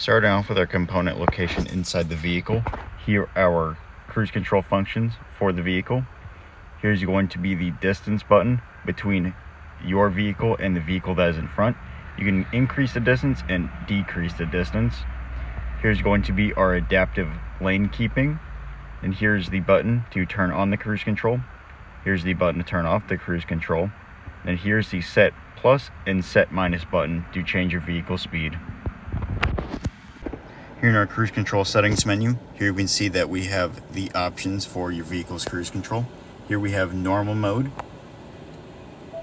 Starting off with our component location inside the vehicle, here are our cruise control functions for the vehicle. Here's going to be the distance button between your vehicle and the vehicle that is in front. You can increase the distance and decrease the distance. Here's going to be our adaptive lane keeping, and here's the button to turn on the cruise control. Here's the button to turn off the cruise control, and here's the set plus and set minus button to change your vehicle speed. Here in our cruise control settings menu, here we can see that we have the options for your vehicle's cruise control. Here we have normal mode,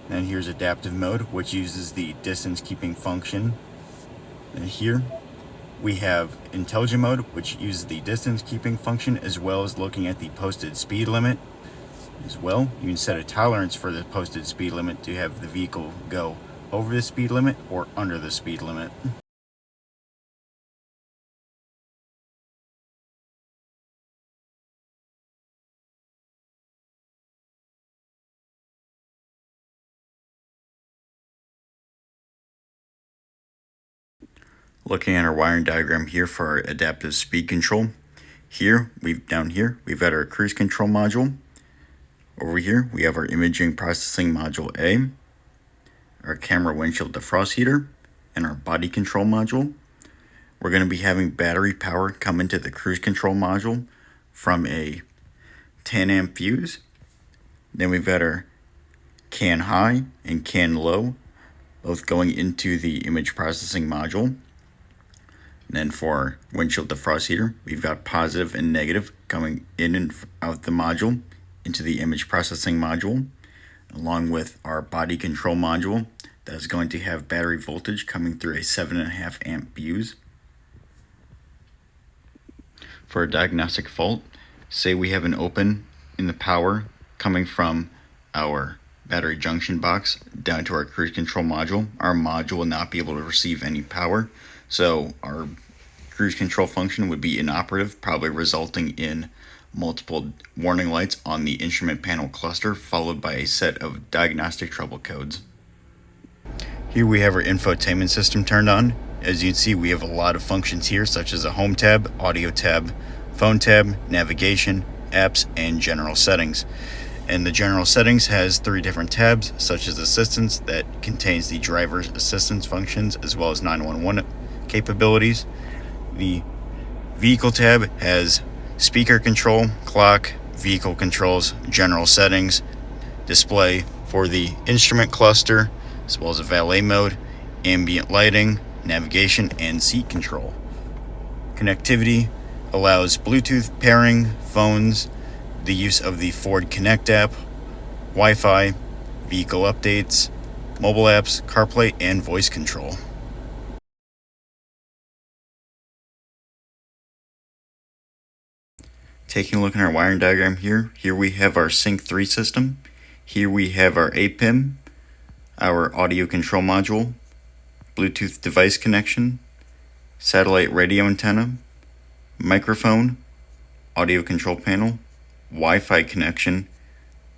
and here's adaptive mode, which uses the distance keeping function. And here we have intelligent mode, which uses the distance keeping function as well as looking at the posted speed limit as well. You can set a tolerance for the posted speed limit to have the vehicle go over the speed limit or under the speed limit. Looking at our wiring diagram here for our adaptive speed control, down here we've got our cruise control module. Over here we have our imaging processing module A, our camera windshield defrost heater, and our body control module. We're going to be having battery power come into the cruise control module from a 10 amp fuse. Then we've got our CAN high and CAN low, both going into the image processing module. And then for our windshield defrost heater, we've got positive and negative coming in and out the module into the image processing module, along with our body control module that is going to have battery voltage coming through a 7.5 amp fuse. For a diagnostic fault, say we have an open in the power coming from our battery junction box down to our cruise control module. Our module will not be able to receive any power, so our cruise control function would be inoperative, probably resulting in multiple warning lights on the instrument panel cluster, followed by a set of diagnostic trouble codes. Here we have our infotainment system turned on. As you can see, we have a lot of functions here, such as a home tab, audio tab, phone tab, navigation, apps, and general settings. And the general settings has 3 different tabs, such as assistance, that contains the driver's assistance functions as well as 911 capabilities. The vehicle tab has speaker control, clock, vehicle controls, general settings, display for the instrument cluster, as well as a valet mode, ambient lighting, navigation, and seat control. Connectivity allows Bluetooth pairing, phones, the use of the Ford Connect app, Wi-Fi, vehicle updates, mobile apps, CarPlay, and voice control. Taking a look at our wiring diagram here we have our Sync 3 system. Here we have our APIM, our audio control module, Bluetooth device connection, satellite radio antenna, microphone, audio control panel, Wi-Fi connection,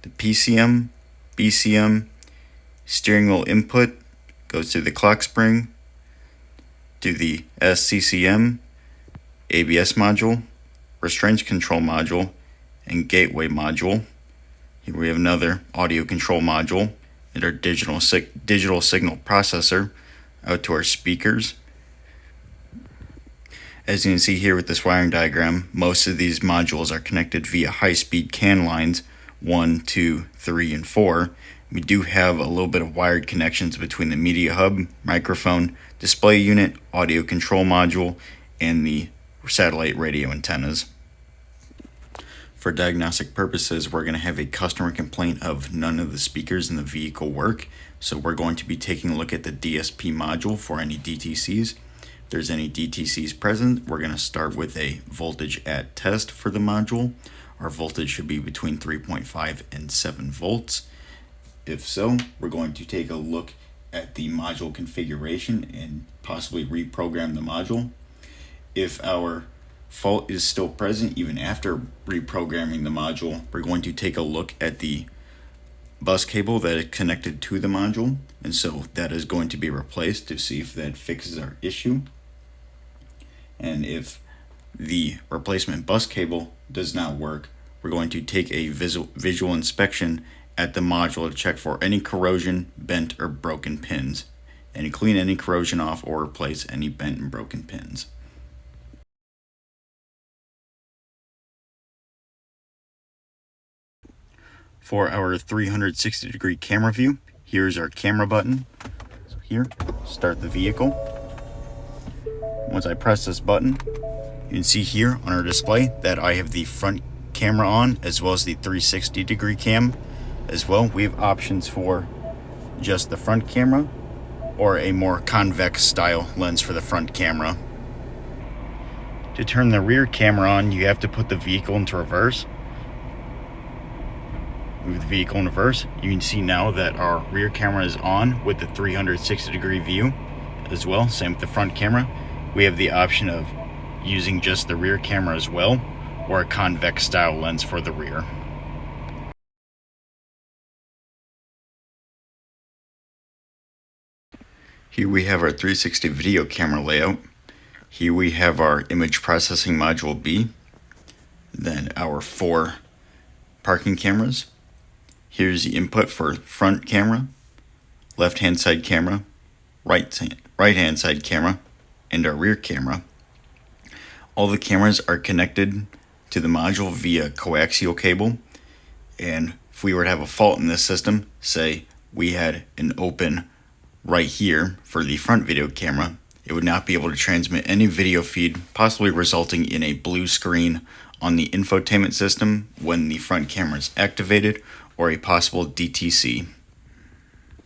the PCM, BCM, steering wheel input goes to the clock spring, to the SCCM, ABS module, restraints control module, and gateway module. Here we have another audio control module and our digital signal processor out to our speakers. As you can see here with this wiring diagram, most of these modules are connected via high-speed CAN lines 1, 2, 3, and 4. We do have a little bit of wired connections between the media hub, microphone, display unit, audio control module, and the satellite radio antennas. For diagnostic purposes, we're going to have a customer complaint of none of the speakers in the vehicle work, so we're going to be taking a look at the DSP module for any DTCs. If there's any DTCs present, we're going to start with a voltage at test for the module. Our voltage should be between 3.5 and 7 volts. If so, we're going to take a look at the module configuration and possibly reprogram the module. If our fault is still present even after reprogramming the module, we're going to take a look at the bus cable that is connected to the module, and so that is going to be replaced to see if that fixes our issue. And if the replacement bus cable does not work, we're going to take a visual inspection at the module to check for any corrosion, bent, or broken pins, and clean any corrosion off or replace any bent and broken pins. For our 360-degree camera view, here's our camera button. So here, start the vehicle. Once I press this button, you can see here on our display that I have the front camera on as well as the 360-degree cam as well. We have options for just the front camera or a more convex style lens for the front camera. To turn the rear camera on, you have to put the vehicle into reverse. Move the vehicle in reverse. You can see now that our rear camera is on with the 360-degree view as well. Same with the front camera. We have the option of using just the rear camera as well, or a convex style lens for the rear. Here we have our 360 video camera layout. Here we have our image processing module B, then our 4 parking cameras. Here's the input for front camera, left hand side camera, right hand side camera, and our rear camera. All the cameras are connected to the module via coaxial cable, and if we were to have a fault in this system, say we had an open right here for the front video camera, it would not be able to transmit any video feed, possibly resulting in a blue screen on the infotainment system when the front camera is activated, or a possible DTC.